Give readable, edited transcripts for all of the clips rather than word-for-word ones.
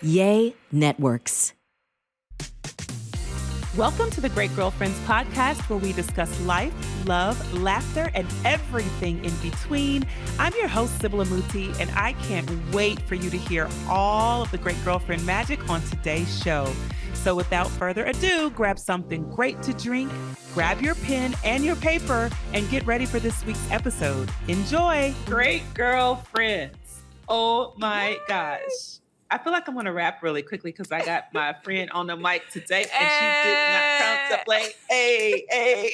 Yay Networks. Welcome to the Great Girlfriends podcast, where we discuss life, love, laughter, and everything in between. I'm your host, Sybil and Heather, and I can't wait for you to hear all of the Great Girlfriend magic on today's show. So without further ado, grab something great to drink, grab your pen and your paper, and get ready for this week's episode. Enjoy! Great Girlfriends. Oh my gosh. I feel like I'm going to rap really quickly because I got my friend on the mic today and she did not contemplate. Hey.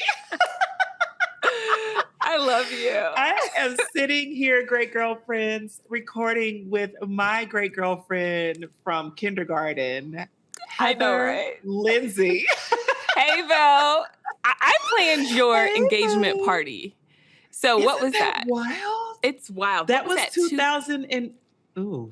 I love you. I am sitting here, Great Girlfriends, recording with my great girlfriend from kindergarten, Heather Lindsey. Hey, Val. I planned your engagement party. So what was that? Wild? It's wild. That was 2000 and... Ooh.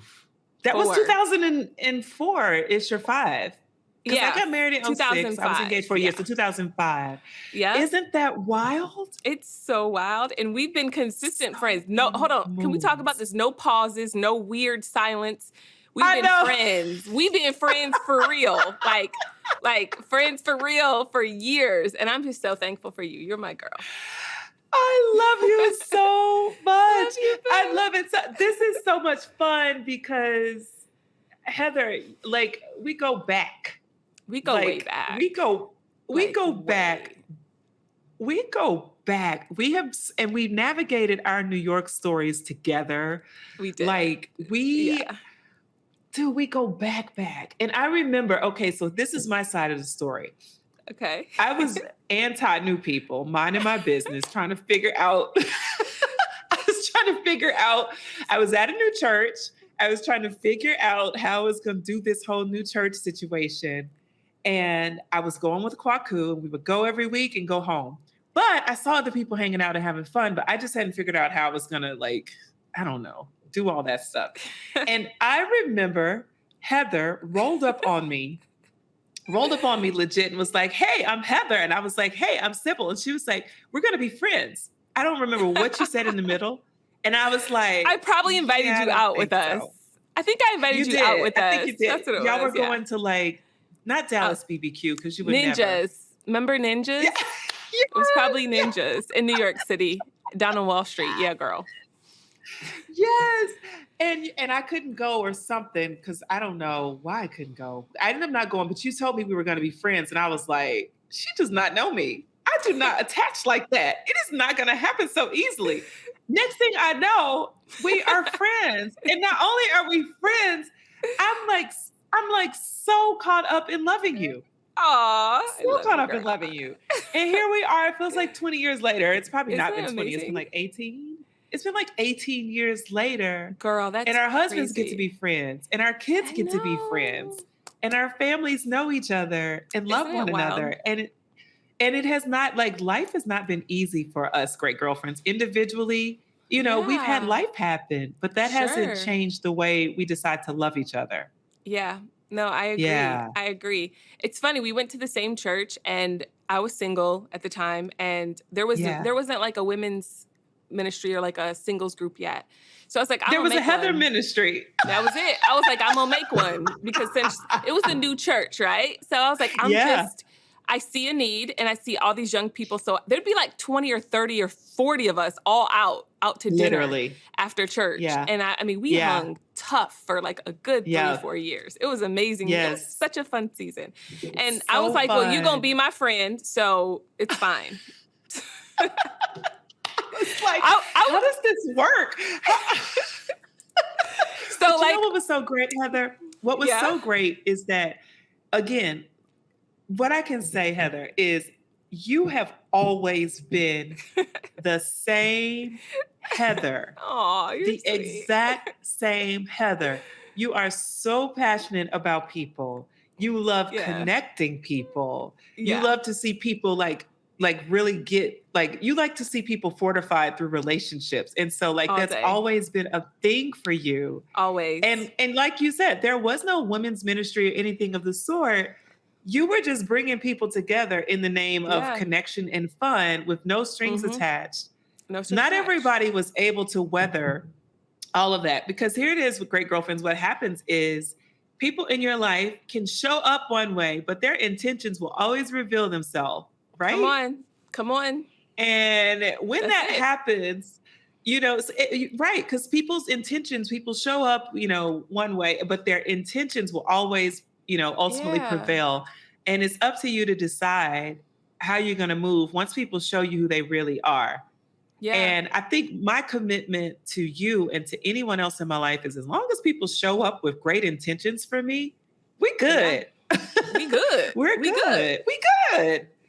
That was 2004. It's your 5. Yeah. I got married in 2006. I was engaged for a year, so 2005. Yeah. Isn't that wild? It's so wild. And we've been consistent friends. No, hold on. Can we talk about this? No pauses, no weird silence. We've been friends. We've been friends for real. Like friends for real for years. And I'm just so thankful for you. You're my girl. I love you so much. I love it. So, this is so much fun because Heather, like, we go back. We go way back. We go back. We go back. We've navigated our New York stories together. We did. Dude, we go back. And I remember, okay, so this is my side of the story. Okay. I was anti-new people, minding my business, trying to figure out, I was at a new church. I was trying to figure out how I was going to do this whole new church situation. And I was going with Kwaku. We would go every week and go home. But I saw other people hanging out and having fun, but I just hadn't figured out how I was going to, do all that stuff. And I remember Heather rolled up on me legit and was like, hey, I'm Heather. And I was like, hey, I'm Sybil. And she was like, we're going to be friends. I don't remember what you said in the middle. And I was like, I probably invited you out with us. I think I invited you out with us. I think you did. That's what it Y'all was, were going to not Dallas BBQ because you would Ninjas. never. Remember Ninjas? Yeah. It was probably Ninjas in New York City, down on Wall Street. Yeah, girl. Yes. And I couldn't go or something because I don't know why I couldn't go. I ended up not going, but you told me we were going to be friends. And I was like, she does not know me. I do not attach like that. It is not going to happen so easily. Next thing I know, we are friends. And not only are we friends, I'm like so caught up in loving you. Aw. So caught up in loving you. And here we are. It feels like 20 years later. It's probably not been 20. It's been like 18. It's been like 18 years later. Girl, that's And our husbands crazy. get to be friends. And our kids get to be friends. And our families know each other and love one another. And it has not, life has not been easy for us, great girlfriends. Individually, we've had life happen. But that hasn't changed the way we decide to love each other. Yeah. No, I agree. Yeah. I agree. It's funny. We went to the same church and I was single at the time. And there wasn't like a women's ministry or like a singles group yet. So I was like, there was a Heather ministry. That was it. I was like, I'm gonna make one because since it was a new church, right? So I was like, I see a need and I see all these young people. So there'd be like 20 or 30 or 40 of us all out to dinner after church. Yeah. And I mean, we hung tough for like a good 3-4 years. It was amazing. Yes. It was such a fun season. And so I was like, fun. well, you're gonna be my friend, so it's fine. It's like, how does this work? So you know what was so great, Heather? What was so great is that, again, what I can say, Heather, is you have always been the same Heather. Oh, you're the sweet. Exact same Heather. You are so passionate about people. You love connecting people. You love to see people really get, you like to see people fortified through relationships. And so that's always been a thing for you. Always. And like you said, there was no women's ministry or anything of the sort. You were just bringing people together in the name of connection and fun with no strings attached. No strings Not attached. everybody was able to weather all of that because here it is with Great Girlfriends. What happens is people in your life can show up one way, but their intentions will always reveal themselves, right? Come on. And when that happens, right, because people's intentions, people show up, one way, but their intentions will always, ultimately prevail. And it's up to you to decide how you're going to move once people show you who they really are. Yeah. And I think my commitment to you and to anyone else in my life is, as long as people show up with great intentions for me, we good. Yeah. We good. We good.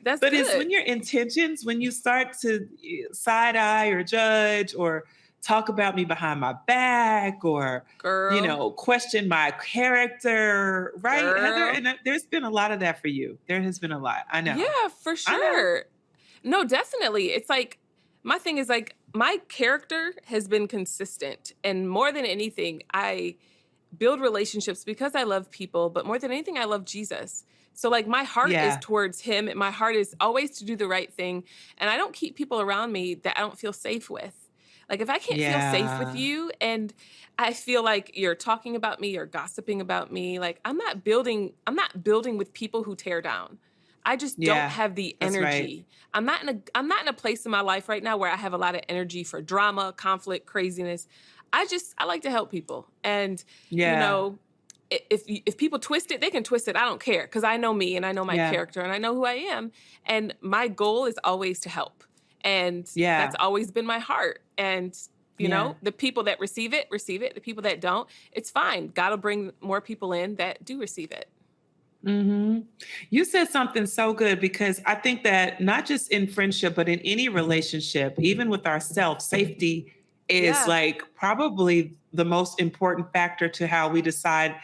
But good. It's when your intentions, when you start to side eye or judge or talk about me behind my back or, question my character, right, Heather? And there's been a lot of that for you. There has been a lot. I know. Yeah, for sure. No, definitely. It's like, my thing is like, my character has been consistent. And more than anything, I build relationships because I love people. But more than anything, I love Jesus. So like my heart is towards him. And my heart is always to do the right thing. And I don't keep people around me that I don't feel safe with. Like if I can't feel safe with you and I feel like you're talking about me or gossiping about me, like I'm not building with people who tear down. I just don't have the energy. Right. I'm not in a place in my life right now where I have a lot of energy for drama, conflict, craziness. I like to help people. And if people twist it, they can twist it. I don't care, because I know me and I know my character and I know who I am. And my goal is always to help. And that's always been my heart. And the people that receive it. The people that don't, it's fine. God will bring more people in that do receive it. Mm-hmm. You said something so good, because I think that not just in friendship, but in any relationship, even with ourselves, safety is like probably the most important factor to how we decide,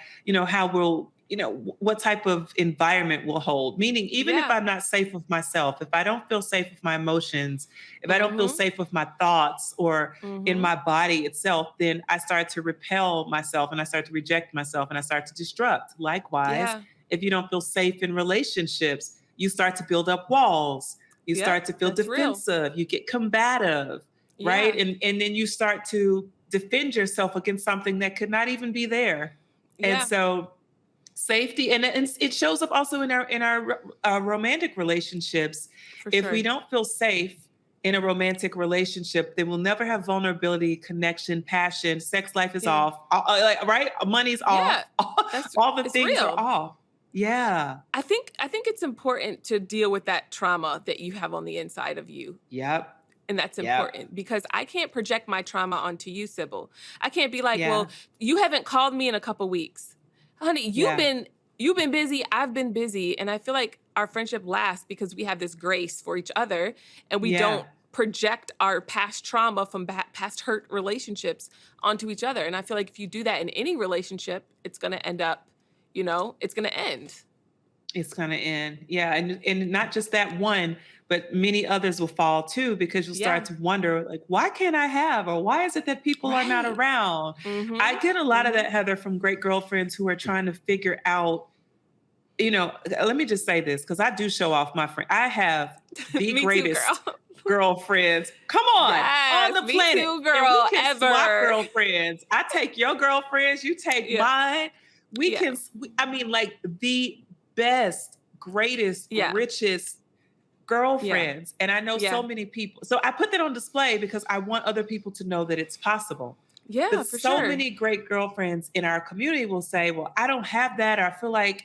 how we'll, what type of environment we'll hold. Meaning, even if I'm not safe with myself, if I don't feel safe with my emotions, if I don't feel safe with my thoughts or in my body itself, then I start to repel myself and I start to reject myself and I start to destruct. Likewise, if you don't feel safe in relationships, you start to build up walls. You start to feel defensive. Real. You get combative, right? And then you start to defend yourself against something that could not even be there. And so safety, and it shows up also in our romantic relationships. If we don't feel safe in a romantic relationship, then we'll never have vulnerability, connection, passion. Sex life is off, right? Money's off. All the things are off. Yeah. I think it's important to deal with that trauma that you have on the inside of you. Yep. And that's important, because I can't project my trauma onto you, Sybil. I can't be like, well, you haven't called me in a couple weeks. Honey, you've been busy, I've been busy. And I feel like our friendship lasts because we have this grace for each other and we don't project our past trauma from past hurt relationships onto each other. And I feel like if you do that in any relationship, it's going to end up, it's going to end. It's going to end. Yeah. And not just that one, but many others will fall too, because you'll start to wonder, like, why can't I have, or why is it that people are not around? Mm-hmm. I get a lot of that, Heather, from great girlfriends who are trying to figure out, let me just say this, because I do show off my friend. I have the greatest girlfriends. Come on. Yes, on the planet. Too, girl, and we can ever. Swap girlfriends. I take your girlfriends, you take mine. We can, like the best, greatest, richest girlfriends. And I know so many people. So I put that on display because I want other people to know that it's possible. Yeah, but for so sure. many great girlfriends in our community will say, well, I don't have that. Or I feel like,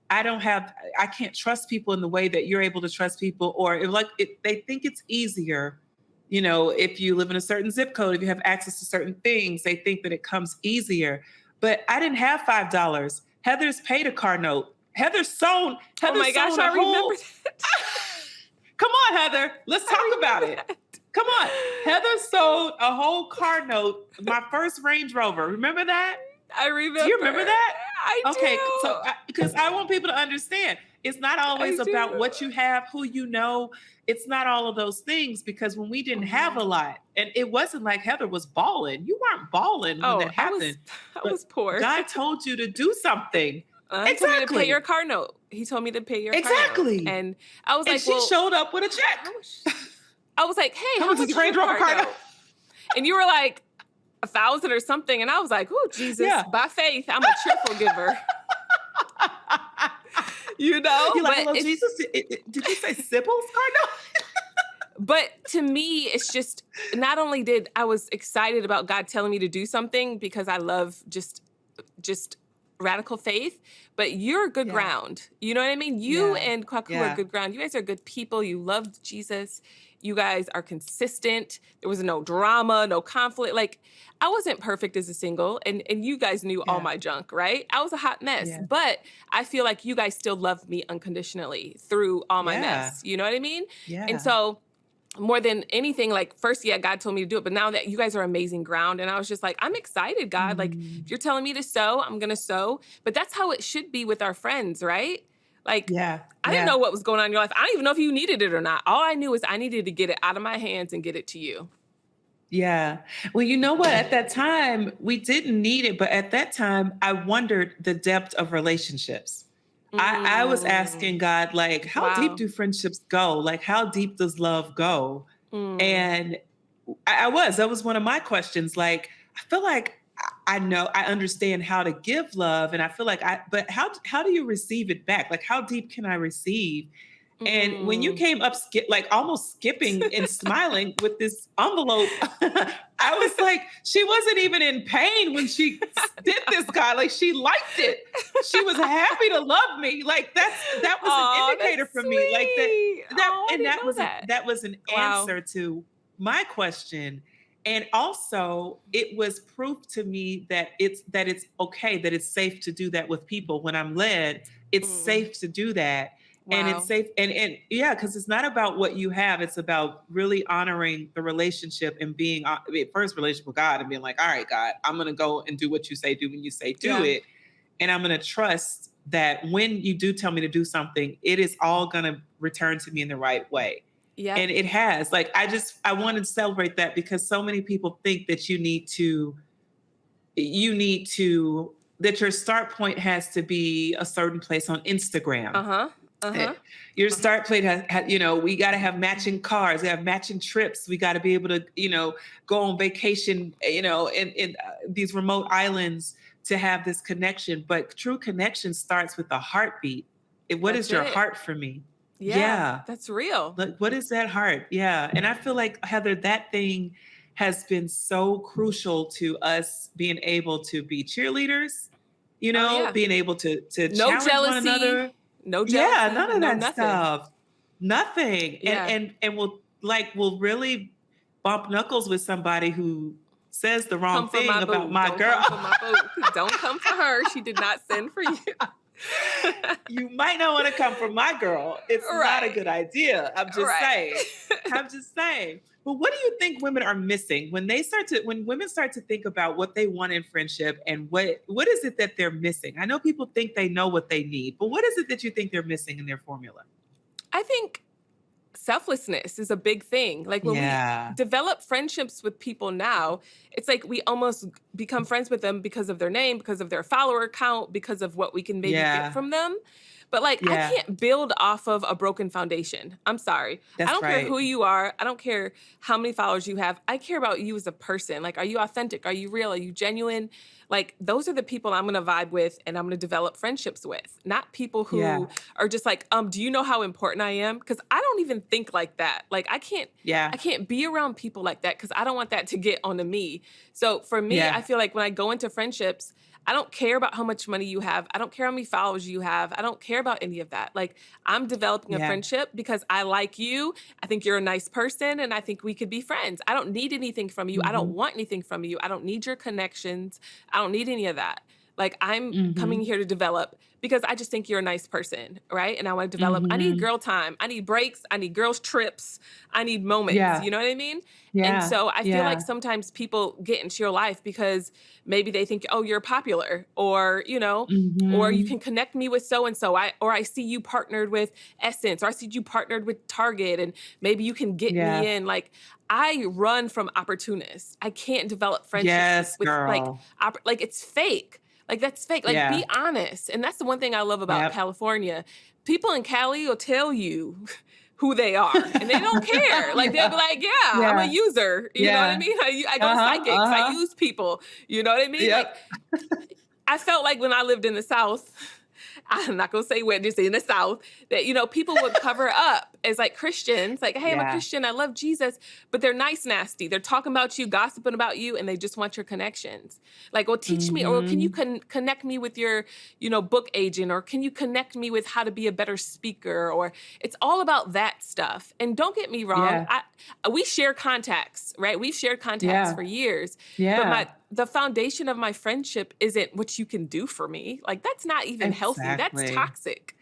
I can't trust people in the way that you're able to trust people. Or they think it's easier, if you live in a certain zip code, if you have access to certain things, they think that it comes easier. But I didn't have $5. Heather's paid a car note. Heather's sold. Oh my gosh, I remember that. Come on, Heather. Let's talk about it. Come on. Heather sold a whole car note, my first Range Rover. Remember that? I remember. Do you remember that? I do. Okay, so because I want people to understand, it's not always about what you have, who you know. It's not all of those things, because when we didn't have a lot, and it wasn't like Heather was balling. You weren't balling when that happened. I was poor. God told you to do something. He told me to pay your car note. He told me to pay your car note. And I was like, she showed up with a check. I was like, hey, how much is Range Rover car note? And you were like, 1,000 or something. And I was like, oh, Jesus, Yeah. by faith, I'm a cheerful giver. You know? You're like, But hello, it's- Jesus. Did you say Sybil's card? But to me, it's just, not only did I was excited about God telling me to do something because I love just radical faith, but you're good Yeah. ground. You know what I mean? You Yeah. and Kwaku Yeah. are good ground. You guys are good people. You loved Jesus. You guys are consistent. There was no drama, no conflict. Like, I wasn't perfect as a single, and you guys knew all Yeah. my junk, right? I was a hot mess, Yeah. but I feel like you guys still loved me unconditionally through all my Yeah. mess. You know what I mean? Yeah. And so, more than anything, like, first, yeah, God told me to do it, but now that you guys are amazing ground, and I was just like, I'm excited, God. Like, if you're telling me to sow, I'm gonna sow. But that's how it should be with our friends, right? Like, Yeah. I didn't know what was going on in your life. I don't even know if you needed it or not. All I knew is I needed to get it out of my hands and get it to you. Yeah. Well, you know what? At that time, we didn't need it, but at that time, I wondered the depth of relationships. I was asking God, like, how deep Wow. do friendships go? Like, how deep does love go? Mm. And that was one of my questions. Like, I feel like I know, I understand how to give love, and I feel like but how do you receive it back? Like, how deep can I receive? And when you came up, like almost skipping and smiling with this envelope, I was like, she wasn't even in pain when she did this, guy. Like, she liked it. She was happy to love me. Like, that was an indicator for me. Like that was an answer to my question. And also, it was proof to me that it's okay, that it's safe to do that with people. When I'm led, it's safe to do that. Wow. And it's safe. And yeah, because it's not about what you have. It's about really honoring the relationship and being first relationship with God and being like, all right, God, I'm going to go and do what you say, do when you say, do it. And I'm going to trust that when you do tell me to do something, it is all going to return to me in the right way. Yeah. And it has. Like, I wanted to celebrate that, because so many people think that that your start point has to be a certain place on Instagram. Your start plate has we got to have matching cars, we have matching trips, we got to be able to, go on vacation, in these remote islands to have this connection. But true connection starts with a heartbeat. What is your heart for me? Yeah, that's real. Like, what is that heart? Yeah. And I feel like, Heather, that thing has been so crucial to us being able to be cheerleaders, being able to no challenge jealousy, one another. No jealousy. Yeah, none of that nothing. stuff. Nothing. Yeah. And we'll really bump knuckles with somebody who says the wrong thing about my girl. Don't come for her. She did not send for you. You might not want to come for my girl. It's not a good idea. I'm just saying. But what do you think women are missing when women start to think about what they want in friendship, and what is it that they're missing? I know people think they know what they need, but what is it that you think they're missing in their formula? I think selflessness is a big thing. Like, when we develop friendships with people now, it's like we almost become friends with them because of their name, because of their follower count, because of what we can maybe get from them. But I can't build off of a broken foundation. I'm sorry. I don't care who you are. I don't care how many followers you have. I care about you as a person. Like, are you authentic? Are you real? Are you genuine? Like, those are the people I'm going to vibe with and I'm going to develop friendships with, not people who are just like, do you know how important I am? Because I don't even think like that. Like, I can't be around people like that, because I don't want that to get onto me. So for me, I feel like when I go into friendships, I don't care about how much money you have. I don't care how many followers you have. I don't care about any of that. Like, I'm developing a friendship because I like you. I think you're a nice person, and I think we could be friends. I don't need anything from you. I don't want anything from you. I don't need your connections. I don't need any of that. Like, I'm coming here to develop because I just think you're a nice person, right? And I want to develop. I need girl time. I need breaks. I need girls' trips. I need moments. You know what I mean? And so I feel like sometimes people get into your life because maybe they think, oh, you're popular, or, or you can connect me with so-and-so. I see you partnered with Essence, or I see you partnered with Target, and maybe you can get me in. Like, I run from opportunists. I can't develop friendships with girl. like it's fake. Like, that's fake. Like, be honest. And that's the one thing I love about California. People in Cali will tell you who they are, and they don't care. Like they'll be like, yeah, I'm a user. You know what I mean? I go to psychics. I use people. You know what I mean? Yep. Like I felt like when I lived in the South, I'm not going to say where, just in the South, that, you know, people would cover up as like Christians, like, hey, I'm a Christian, I love Jesus, but they're nice, nasty. They're talking about you, gossiping about you, and they just want your connections. Like, well, teach me, or can you connect me with your, you know, book agent, or can you connect me with how to be a better speaker? Or it's all about that stuff. And don't get me wrong, we share contacts, right? We've shared contacts for years, but the foundation of my friendship isn't what you can do for me. Like, that's not even healthy. That's toxic,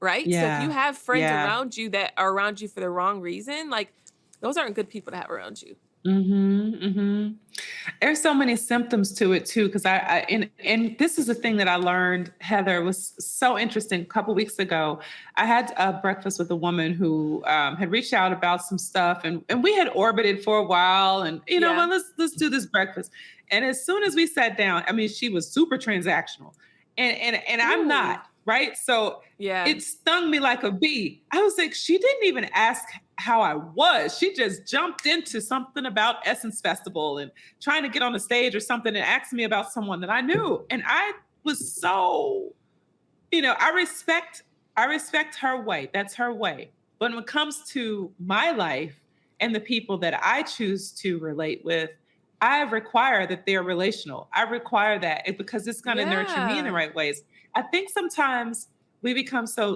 right? So if you have friends around you that are around you for the wrong reason, like, those aren't good people to have around you. There's so many symptoms to it too, because and this is the thing that I learned, Heather, was so interesting. A couple weeks ago, I had a breakfast with a woman who had reached out about some stuff, and we had orbited for a while, and well, let's do this breakfast. And as soon as we sat down, I mean, she was super transactional, and I'm not, right? So it stung me like a bee. I was like, she didn't even ask how I was. She just jumped into something about Essence Festival and trying to get on the stage or something, and asked me about someone that I knew. And I was so, I respect her way. That's her way. But when it comes to my life and the people that I choose to relate with, I require that they're relational. I require that because it's going to nurture me in the right ways. I think sometimes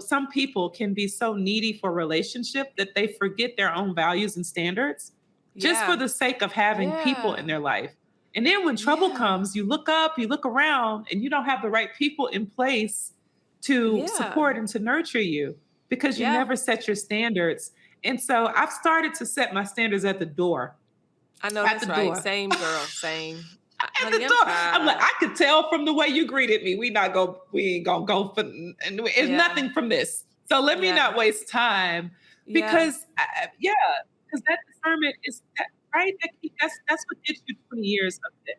some people can be so needy for relationship that they forget their own values and standards just for the sake of having people in their life. And then when trouble comes, you look up, you look around, and you don't have the right people in place to support and to nurture you because you never set your standards. And so I've started to set my standards at the door. I know that's right. Same, girl, same. At the door. I'm like, I could tell from the way you greeted me. We ain't gonna go for, and it's nothing from this. So let me not waste time because because that discernment is right. That's what gets you 20 years of this.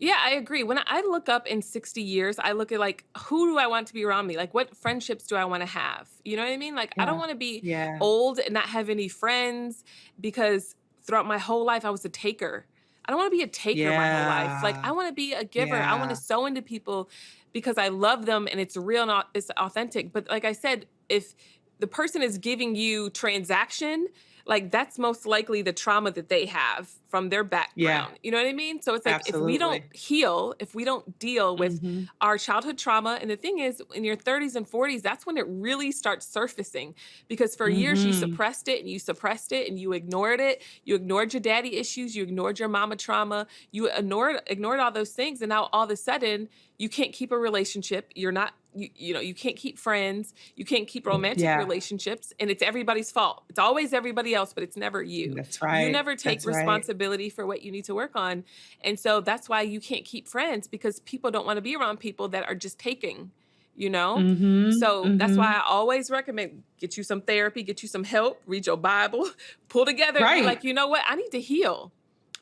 Yeah, I agree. When I look up in 60 years, I look at like, who do I want to be around me? Like, what friendships do I want to have? You know what I mean? Like, I don't want to be old and not have any friends because throughout my whole life, I was a taker. I don't want to be a taker my whole life. Like, I want to be a giver. I want to sow into people because I love them and it's real and it's authentic. But like I said, if the person is giving you transaction, like that's most likely the trauma that they have from their background. You know what I mean? So it's like, if we don't heal, if we don't deal with our childhood trauma, and the thing is, in your 30s and 40s, that's when it really starts surfacing, because for years you suppressed it and you suppressed it and you ignored it. You ignored your daddy issues. You ignored your mama trauma. You ignored all those things. And now all of a sudden you can't keep a relationship. You're not, you can't keep friends. You can't keep romantic relationships, and it's everybody's fault. It's always everybody else, but it's never you. That's right. You never take responsibility for what you need to work on. And so that's why you can't keep friends, because people don't want to be around people that are just taking, So that's why I always recommend get you some therapy, get you some help, read your Bible, pull together and be like, you know what? I need to heal.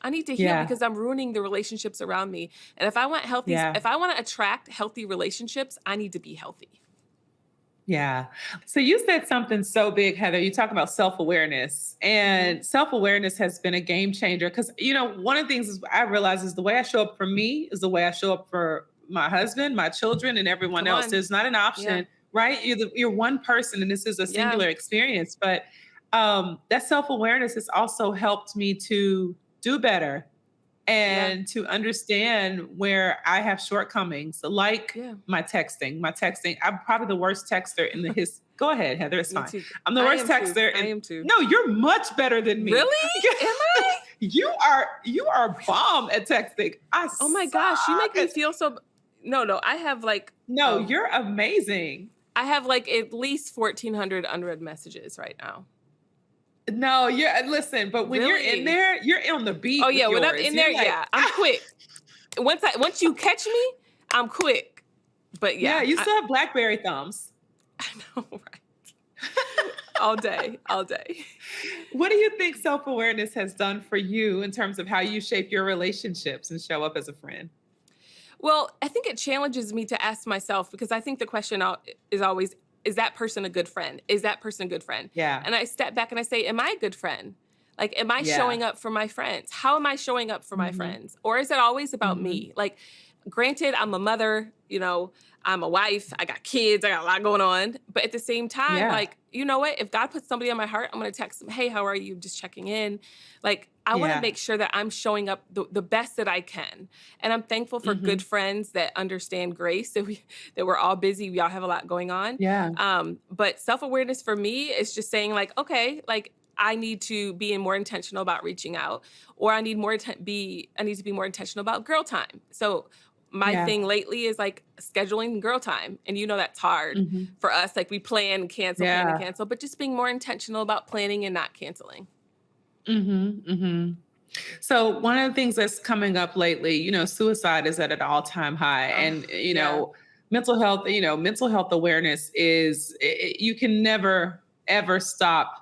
I need to heal because I'm ruining the relationships around me. And if I want if I want to attract healthy relationships, I need to be healthy. Yeah. So you said something so big, Heather. You talk about self-awareness, and self-awareness has been a game changer because, one of the things I realize is the way I show up for me is the way I show up for my husband, my children, and everyone else. There's not an option, right? You're one person, and this is a singular experience. But that self-awareness has also helped me to do better and to understand where I have shortcomings, like my texting. I'm probably the worst texter in the history. Go ahead, Heather. It's fine. I'm the worst texter. I am too. No, you're much better than me. Really? Am I? You are bomb at texting. Oh my gosh, you make me feel so. No. I have like. No, you're amazing. I have like at least 1,400 unread messages right now. No, listen, but when you're in there, you're on the beat. Oh yeah, when I'm in there, I'm quick. Once you catch me, I'm quick. But you still have BlackBerry thumbs. I know, right? All day. What do you think self-awareness has done for you in terms of how you shape your relationships and show up as a friend? Well, I think it challenges me to ask myself, because I think the question is always, is that person a good friend? Is that person a good friend? Yeah. And I step back and I say, am I a good friend? Like, am I showing up for my friends? How am I showing up for my friends? Or is it always about me? Like, granted, I'm a mother, I'm a wife, I got kids, I got a lot going on. But at the same time, like, you know what? If God puts somebody on my heart, I'm going to text them, hey, how are you? Just checking in. Like, I want to make sure that I'm showing up the best that I can. And I'm thankful for good friends that understand grace, that we're all busy. We all have a lot going on. Yeah. But self-awareness for me is just saying like, okay, like, I need to be more intentional about reaching out, or I need to be more intentional about girl time. So my thing lately is like scheduling girl time. And that's hard for us. Like we plan, cancel, plan and cancel, but just being more intentional about planning and not canceling. So one of the things that's coming up lately, suicide is at an all-time high. And, mental health awareness is, you can never, ever stop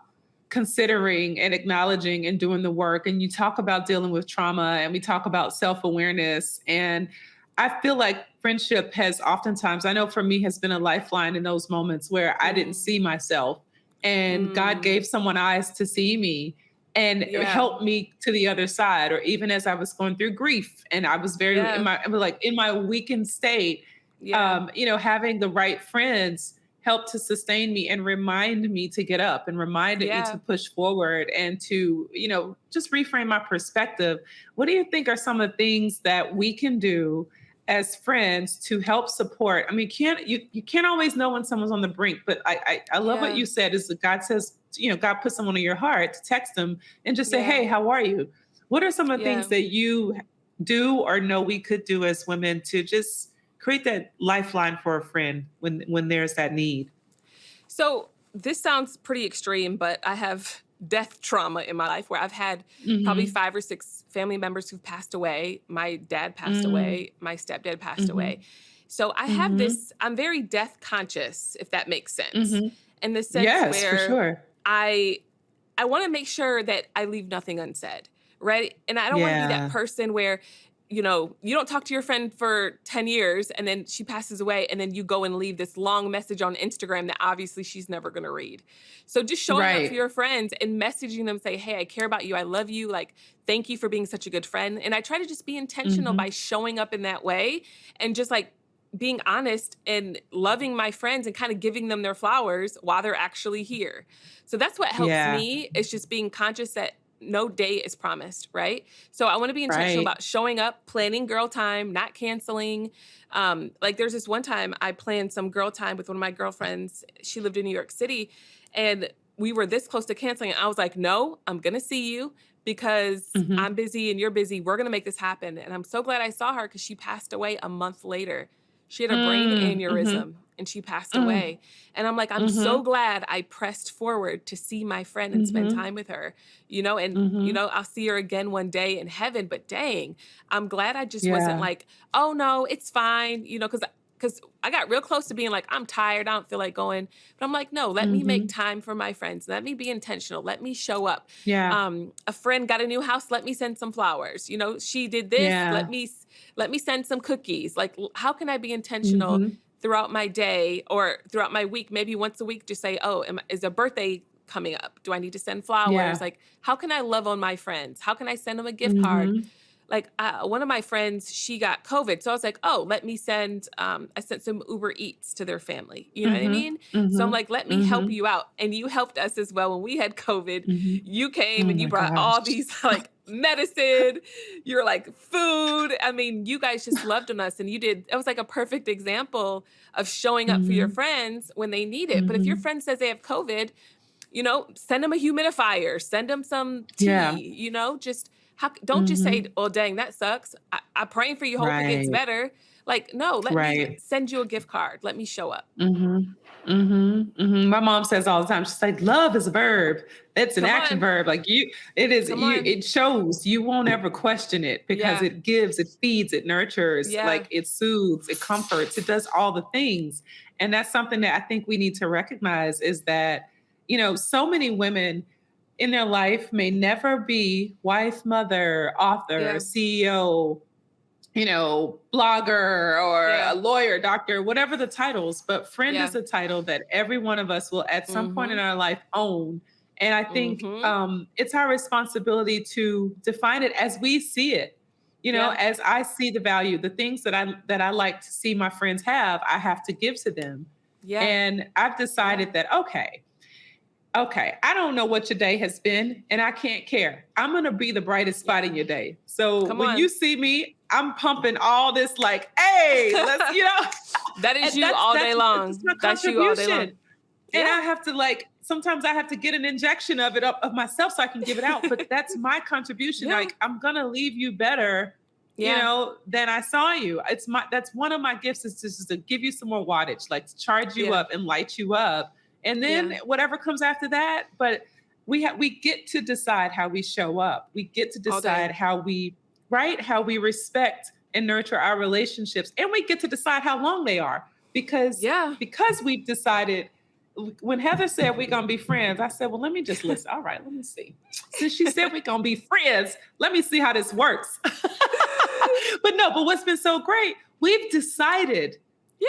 considering and acknowledging and doing the work. And you talk about dealing with trauma, and we talk about self-awareness. And I feel like friendship has oftentimes, I know for me, has been a lifeline in those moments where I didn't see myself, and God gave someone eyes to see me and help me to the other side. Or even as I was going through grief and I was very in my weakened state, having the right friends helped to sustain me and remind me to get up and reminded me to push forward and to, just reframe my perspective. What do you think are some of the things that we can do as friends to help support? I mean, you can't always know when someone's on the brink, but I love what you said is that God says, God put someone on your heart to text them and just say, hey, how are you? What are some of the things that you do or know we could do as women to just create that lifeline for a friend when there's that need? So this sounds pretty extreme, but I have death trauma in my life where I've had probably 5 or 6 family members who've passed away. My dad passed away. My stepdad passed away. So I have this, I'm very death conscious, if that makes sense. In the sense where for sure. I want to make sure that I leave nothing unsaid, right? And I don't want to be that person where, you don't talk to your friend for 10 years and then she passes away and then you go and leave this long message on Instagram that obviously she's never going to read. So just showing up for your friends and messaging them, say, hey, I care about you. I love you. Like, thank you for being such a good friend. And I try to just be intentional by showing up in that way and just like being honest and loving my friends and kind of giving them their flowers while they're actually here. So that's what helps me. It's just being conscious that no day is promised, right? So I want to be intentional about showing up, planning girl time, not canceling. Like there's this one time I planned some girl time with one of my girlfriends. She lived in New York City and we were this close to canceling. And I was like, no, I'm going to see you because I'm busy and you're busy. We're going to make this happen. And I'm so glad I saw her because she passed away a month later. She had a brain aneurysm and she passed away. And I'm like, I'm so glad I pressed forward to see my friend and spend time with her, and, I'll see her again one day in heaven, but dang, I'm glad I just wasn't like, oh no, it's fine, because I got real close to being like, I'm tired, I don't feel like going. But I'm like, no, let me make time for my friends. Let me be intentional. Let me show up. A friend got a new house. Let me send some flowers. She did this. Let me send some cookies. Like, how can I be intentional throughout my day or throughout my week? Maybe once a week, just say, oh, is a birthday coming up? Do I need to send flowers? Like, how can I love on my friends? How can I send them a gift card? Like one of my friends, she got COVID. So I was like, oh, let me send, I sent some Uber Eats to their family. You know what I mean? So I'm like, let me help you out. And you helped us as well. When we had COVID, you came and you brought all these like medicine, you're like food. I mean, you guys just loved on us and it was like a perfect example of showing up for your friends when they need it. But if your friend says they have COVID, send them a humidifier, send them some tea, just don't just say, oh, dang, that sucks. I'm praying for you. Hope it gets better. Like, no, let me send you a gift card. Let me show up. My mom says all the time, she's like, love is a verb. It's an action verb. Like it shows you won't ever question it because it gives, it feeds, it nurtures, like it soothes, it comforts, it does all the things. And that's something that I think we need to recognize is that, so many women in their life may never be wife, mother, author, CEO, blogger or a lawyer, doctor, whatever the titles, but friend is a title that every one of us will at some point in our life own. And I think it's our responsibility to define it as we see it. As I see the value, the things that I like to see my friends have, I have to give to them. Yeah. And I've decided that, okay, I don't know what your day has been and I can't care. I'm going to be the brightest spot in your day. So when you see me, I'm pumping all this like, hey, let's, that is you all day long. That's you all day long. And I have to sometimes I have to get an injection of it of myself so I can give it out. But that's my contribution. Like, I'm going to leave you better, than I saw you. That's one of my gifts is just to give you some more wattage, like to charge you up and light you up. And then whatever comes after that, but we get to decide how we show up. We get to decide how we respect and nurture our relationships. And we get to decide how long they are because we've decided. When Heather said we're going to be friends, I said, well, let me just listen. All right, let me see. Since she said we're going to be friends, let me see how this works. But what's been so great, we've decided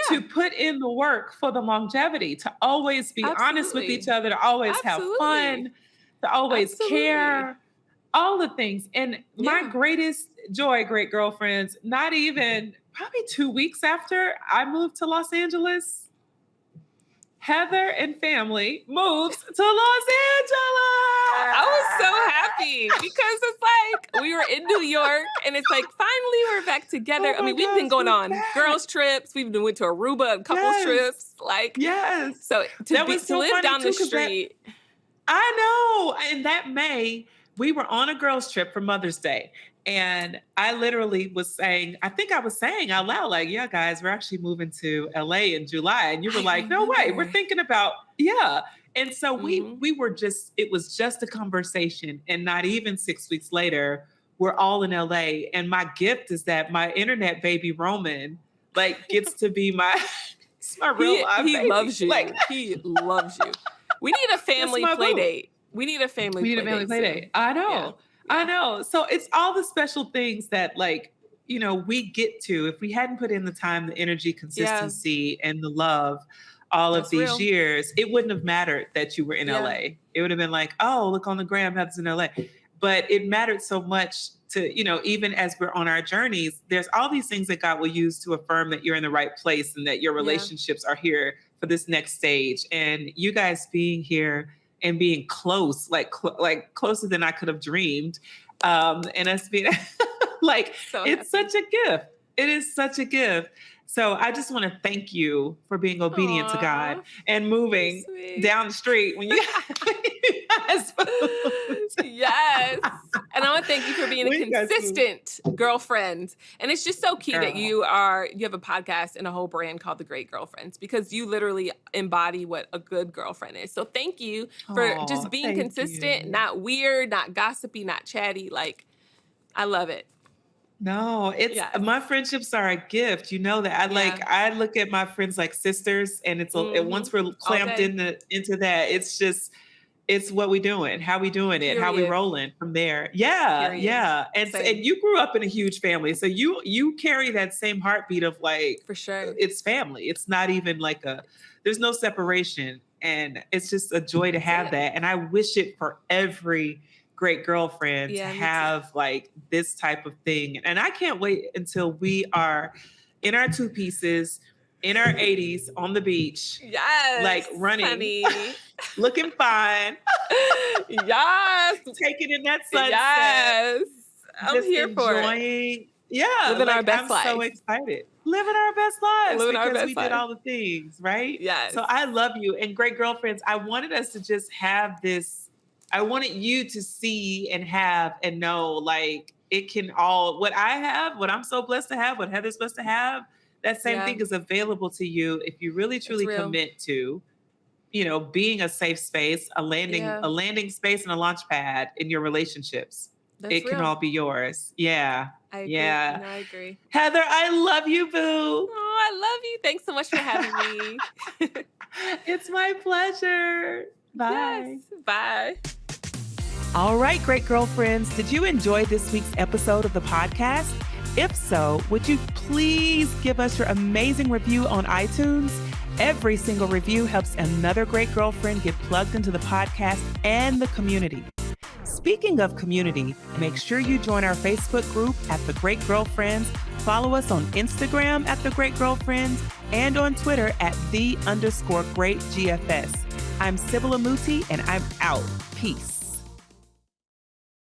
to put in the work for the longevity, to always be honest with each other, to always have fun, to always care, all the things. And my greatest joy, great girlfriends, not even probably 2 weeks after I moved to Los Angeles, Heather and family moves to Los Angeles. I was so happy because it's like we were in New York and it's like finally we're back together. I mean, we've been going on girls trips. We've been went to Aruba and couples trips. So to live down the street. I know. And that May, we were on a girls trip for Mother's Day. And I literally was saying, I think I was saying out loud, like, yeah, guys, we're actually moving to LA in July. And you were like, no way, we're thinking about, And so we were it was just a conversation. And not even 6 weeks later, we're all in LA. And my gift is that my internet baby Roman, gets to be my real life baby. He loves you. He loves you. We need a family play date. We need a family play date. I know. Yeah. I know. So it's all the special things that we get to. If we hadn't put in the time, the energy, consistency, and the love all of these years, it wouldn't have mattered that you were in LA. It would have been like, oh, look on the gram, Heather's in LA. But it mattered so much to, even as we're on our journeys, there's all these things that God will use to affirm that you're in the right place and that your relationships are here for this next stage. And you guys being here and being close, closer than I could have dreamed. And us being it's such a gift. It is such a gift. So I just want to thank you for being obedient to God and moving down the street when you guys moved. Yes. And I want to thank you for being a consistent girlfriend. And it's just so key that you have a podcast and a whole brand called The Great Girlfriends, because you literally embody what a good girlfriend is. So thank you for just being consistent, not weird, not gossipy, not chatty. I love it. No, my friendships are a gift. You know that. I look at my friends like sisters, and it's once we're clamped into that, it's what we doing, how we doing it, how we rolling from there. Yeah. Yeah. And you grew up in a huge family. So you carry that same heartbeat of for sure. It's family. It's not even there's no separation. And it's just a joy to have that. And I wish it for every great girlfriend to have this type of thing. And I can't wait until we are in our two pieces, in our 80s on the beach. Yes. Running, honey. looking fine. Yes. Taking in that sunset. Yes. I'm here for it. Yeah. Living our best life. I'm so excited. Living our best lives because we did all the things, right? Yes. So I love you. And great girlfriends, I wanted us to just have this. I wanted you to see and have and know it can all, what I have, what I'm so blessed to have, what Heather's blessed to have, that same thing is available to you if you really truly commit to, being a safe space, a landing space and a launch pad in your relationships. It can all be yours. Yeah. I agree. Yeah. No, I agree. Heather, I love you, boo. Oh, I love you. Thanks so much for having me. It's my pleasure. Bye. Yes. Bye. All right, great girlfriends. Did you enjoy this week's episode of the podcast? If so, would you please give us your amazing review on iTunes? Every single review helps another great girlfriend get plugged into the podcast and the community. Speaking of community, make sure you join our Facebook group at The Great Girlfriends, follow us on Instagram at The Great Girlfriends, and on Twitter at @the_great GFS. I'm Sybil and I'm out. Peace.